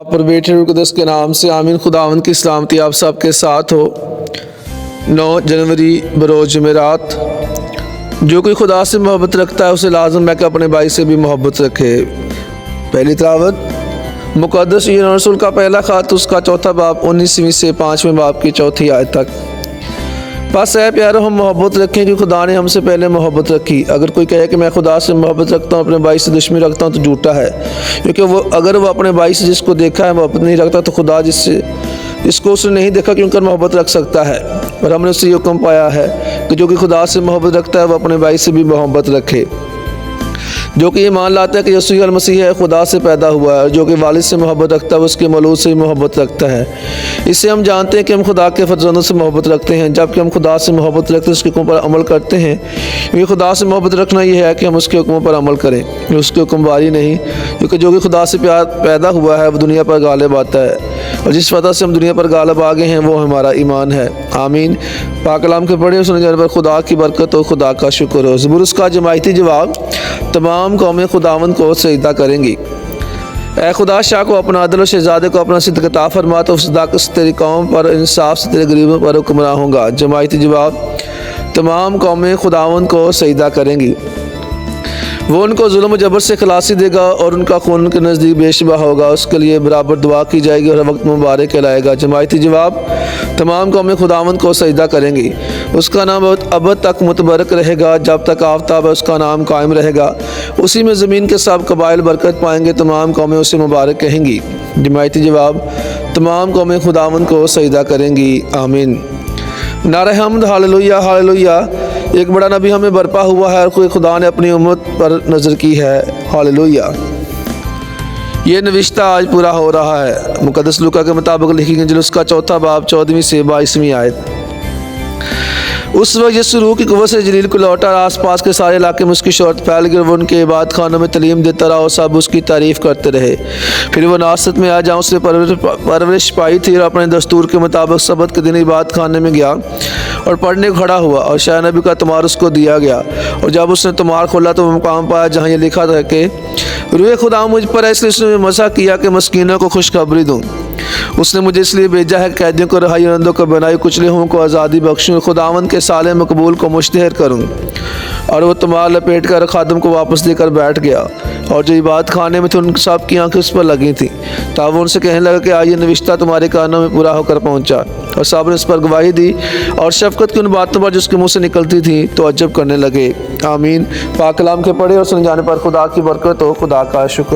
पर बेटे रुकदस के नाम से आमीन। खुदावन की सलामती आप सब के साथ हो। 9 जनवरी बरोज जुमेरात। जो कोई खुदा से मोहब्बत रखता है उसे लाजम है कि अपने भाई से भी मोहब्बत रखे। पहली तिलावत मुक़द्दस यूहन्ना रसूल का पहला ख़त उसका चौथा बाब 19वीं से 5वें बाब की चौथी आयत तक। बस है प्यारो, हम मोहब्बत रखें कि खुदा ने हमसे पहले मोहब्बत रखी। अगर कोई कहे कि मैं खुदा से मोहब्बत रखता हूँ अपने भाई से दुश्मनी रखता हूँ तो झूठा है, क्योंकि अगर वो अपने भाई से जिसको देखा है मोहब्बत नहीं रखता तो खुदा जिसको उसने नहीं देखा क्यों कर मोहब्बत रख सकता है। और हमने उससे ये हुक्म पाया है कि जो कि खुदा से मोहब्बत रखता है वो अपने भाई से भी मोहब्बत रखे। जो कि ये मान लाता है कि यीशु अल मसीह है खुदा से पैदा हुआ है, और जो कि वालिद से मोहब्बत रखता है वो उसके मौलूद से भी मोहब्बत रखता है। इससे हम जानते हैं कि हम खुदा के फर्जंदों से मोहब्बत रखते हैं। जबकि हम खुदा से मोहब्बत रखते हैं उसके हुक्म पर अमल करते हैं। क्योंकि खुदा से मोहब्बत रखना ये है कि हम उसके हुक्मों पर अमल करें, उसके हुक्मवारी नहीं। क्योंकि जो कि खुदा से प्यार पैदा हुआ है वो दुनिया पर गालिब आता है, और जिस वजह से हम दुनिया पर गालिब आ गए हैं वो हमारा ईमान है। आमीन। पाक कलाम के पढ़े सुने जाने पर खुदा की बरकत हो, खुदा का शुक्र हो। ज़बूर उसका जमायती जवाब, तमाम कौमें खुदावंद को सजदा करेंगी। ऐ खुदा शाह को अपना अदल और शहजादे को अपना सिद्क अता फरमा, तो सदाकत से तेरी कौम पर, इंसाफ से तेरे गरीबों पर हुक्मरान होगा। जमायती जवाब, तमाम कौमें खुदावंद को सजदा करेंगी। वो उनको जुल्म जबर से खलासी देगा और उनका खून उनके नज़दीक बेशुबा होगा। उसके लिए बराबर दुआ की जाएगी और हर वक्त मुबारक कहलाएगा। जमायती जवाब, तमाम कौमें खुदावंद को सजदा करेंगी। उसका नाम अब तक मुतबरक रहेगा, जब तक आफ्ताब है उसका नाम कायम रहेगा। उसी में ज़मीन के सब कबाइल बरकत पाएंगे, तमाम कौमें उसे मुबारक कहेंगी। जमायती जवाब, तमाम कौमें खुदावंद को सजदा करेंगी। आमीन। नारे हम्द, हालेलुया हालेलुया। एक बड़ा नबी हमें बरपा हुआ है और कोई खुदा ने अपनी उम्मत पर नज़र की है। हालेलुया। ये नविश्ता आज पूरा हो रहा है। मुक़द्दस लूका के मुताबिक लिखी गई उसका चौथा बाब 14वीं से 22वीं आयत। उस वक्त यीशु रूह की क़ुव्वत से जलील को लौटा और आसपास के सारे इलाके में उसकी शोहरत फैल गई। वो उनके इबादत खानों में तलीम देता रहा और सब उसकी तारीफ़ करते रहे। फिर वो नासरत में आ जहाँ उसने परवरिश पाई थी, और अपने दस्तूर के मुताबिक सबत के दिन इबादत खाने में गया और पढ़ने को खड़ा हुआ, और शाह नबी का तुमार उसको दिया गया। और जब उसने तुमार खोला तो वो मुकाम पाया जहाँ ये लिखा था कि रूह खुदा मुझ पर है, इसलिए उसने मज़ा किया कि मस्कीनों को खुशखबरी दूँ। उसने मुझे इसलिए भेजा है कैदियों को रहाई, अंधों को बनाई, कुचले हुओं को आज़ादी बख्शूँ, खुदावंद के साले मकबूल को मुश्तहर करूँ। और वो तुमार लपेट कर खादम को वापस देकर बैठ गया, और जो इबादत खाने में थे उन सब की आंखें उस पर लगी थीं। तब वो उनसे कहने लगा कि आज ये नविश्ता तुम्हारे कानों में पूरा होकर पहुंचा। और सब ने इस पर गवाही दी और शफकत की उन बातों पर जिसके मुँह से निकलती थी तो अजब करने लगे। आमीन। पाक कलाम के पढ़े और सुन जाने पर खुदा की बरकत हो, खुदा का शुक्र।